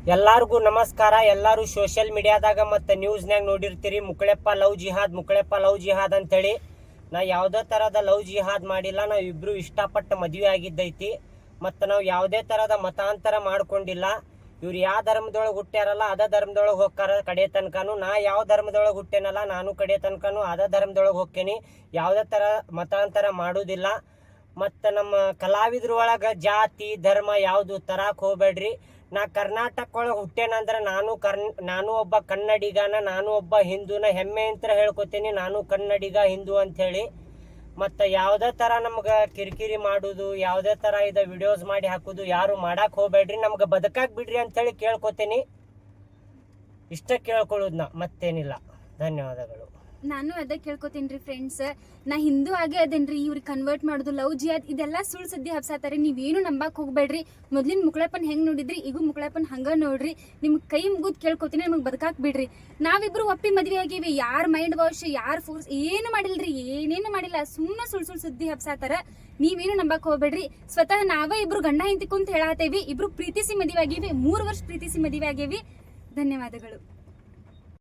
ಎಲ್ಲರಿಗೂ ನಮಸ್ಕಾರ. ಎಲ್ಲರೂ ಸೋಷಿಯಲ್ ಮೀಡಿಯಾದಾಗ ಮತ್ತು ನ್ಯೂಸ್ನಾಗ ನೋಡಿರ್ತೀರಿ ಮುಕ್ಕಳೆಪ್ಪ ಲವ್ ಜಿಹಾದ್ ಅಂತೇಳಿ. ನಾ ಯಾವುದೇ ಥರದ ಲವ್ ಜಿಹಾದ್ ಮಾಡಿಲ್ಲ. ನಾವು ಇಬ್ಬರು ಇಷ್ಟಪಟ್ಟು ಮದುವೆ ಆಗಿದ್ದೈತಿ. ಮತ್ತು ನಾವು ಯಾವುದೇ ಥರದ ಮತಾಂತರ ಮಾಡ್ಕೊಂಡಿಲ್ಲ. ಇವ್ರು ಯಾವ ಧರ್ಮದೊಳಗೆ ಹುಟ್ಟ್ಯಾರಲ್ಲ ಅದೇ ಧರ್ಮದೊಳಗೆ ಹೋಗ್ತಾರ ಕಡೆ ತನಕನೂ. ನಾ ಯಾವ ಧರ್ಮದೊಳಗೆ ಹುಟ್ಟೇನಲ್ಲ ನಾನು ಕಡೆ ತನಕನೂ ಅದೇ ಧರ್ಮದೊಳಗೆ ಹೋಗ್ತೇನೆ. ಯಾವುದೇ ಥರ ಮತಾಂತರ ಮಾಡೋದಿಲ್ಲ. ಮತ್ತು ನಮ್ಮ ಕಲಾವಿದ್ರ ಒಳಗೆ ಜಾತಿ ಧರ್ಮ ಯಾವುದು ತರಕ್ಕೆ ಹೋಗ್ಬೇಡ್ರಿ. ನಾ ಕರ್ನಾಟಕ ಒಳಗೆ ಹುಟ್ಟೇನಂದ್ರೆ ನಾನು ಒಬ್ಬ ಕನ್ನಡಿಗನ, ನಾನು ಒಬ್ಬ ಹಿಂದೂನ ಹೆಮ್ಮೆ ಅಂತ ಹೇಳ್ಕೊತೀನಿ. ನಾನು ಕನ್ನಡಿಗ ಹಿಂದೂ ಅಂಥೇಳಿ. ಮತ್ತು ಯಾವುದೇ ಥರ ನಮ್ಗೆ ಕಿರಿಕಿರಿ ಮಾಡೋದು, ಯಾವುದೇ ಥರ ಇದು ವಿಡಿಯೋಸ್ ಮಾಡಿ ಹಾಕೋದು ಯಾರು ಮಾಡಕ್ಕೆ ಹೋಗ್ಬೇಡ್ರಿ. ನಮ್ಗೆ ಬದುಕಾಕ್ ಬಿಡ್ರಿ ಅಂಥೇಳಿ ಕೇಳ್ಕೊತೀನಿ. ಇಷ್ಟ ಕೇಳ್ಕೊಳ್ಳೋದು ಮತ್ತೇನಿಲ್ಲ. ಧನ್ಯವಾದಗಳು. ನಾನು ಅದೇ ಕೇಳ್ಕೊತೀನಿ ಫ್ರೆಂಡ್ಸ್. ನಾ ಹಿಂದೂ ಆಗೇ ಅದೇನ್ರಿ. ಇವ್ರಿಗೆ ಕನ್ವರ್ಟ್ ಮಾಡೋದು ಲವ್ ಜಿಹಾದ್ ಇದೆಲ್ಲ ಸುಳ್ಳು ಸುದ್ದಿ ಹಬ್ಸಾತಾರೆ. ನೀವೇನು ನಂಬಕ್ಕೆ ಹೋಗ್ಬೇಡ್ರಿ. ಮೊದ್ಲಿನ ಮುಕ್ಕಳಪ್ಪನ ಹೆಂಗೆ ನೋಡಿದ್ರಿ ಈಗ ಮುಕ್ಕಳಪ್ಪನ ಹಂಗೆ ನೋಡ್ರಿ. ನಿಮ್ಗೆ ಕೈ ಮುಗಿದು ಕೇಳ್ಕೊತೀನಿ, ನಮಗೆ ಬದುಕಾಕ್ ಬಿಡ್ರಿ. ನಾವಿಬ್ರು ಒಪ್ಪಿ ಮದ್ವೆ ಆಗೀವಿ. ಯಾರು ಮೈಂಡ್ ವಾಶ್ ಯಾರು ಫೋರ್ಸ್ ಏನು ಮಾಡಿಲ್ರಿ, ಏನೇನು ಮಾಡಿಲ್ಲ. ಸುಮ್ಮನೆ ಸುಳ್ಳು ಸುದ್ದಿ ಹಬ್ಸಾತಾರ. ನೀವೇನು ನಂಬಕ್ಕೆ ಹೋಗ್ಬೇಡ್ರಿ. ಸ್ವತಃ ನಾವೇ ಇಬ್ರು ಗಂಡ ಹೆಂಡತಿ ಕುಂತ ಹೇಳತ್ತೇವಿ. ಇಬ್ರು ಪ್ರೀತಿಸಿ ಮದುವೆ ಆಗೀವಿ. 3 ವರ್ಷ ಪ್ರೀತಿಸಿ ಮದುವೆ ಆಗೇವಿ. ಧನ್ಯವಾದಗಳು.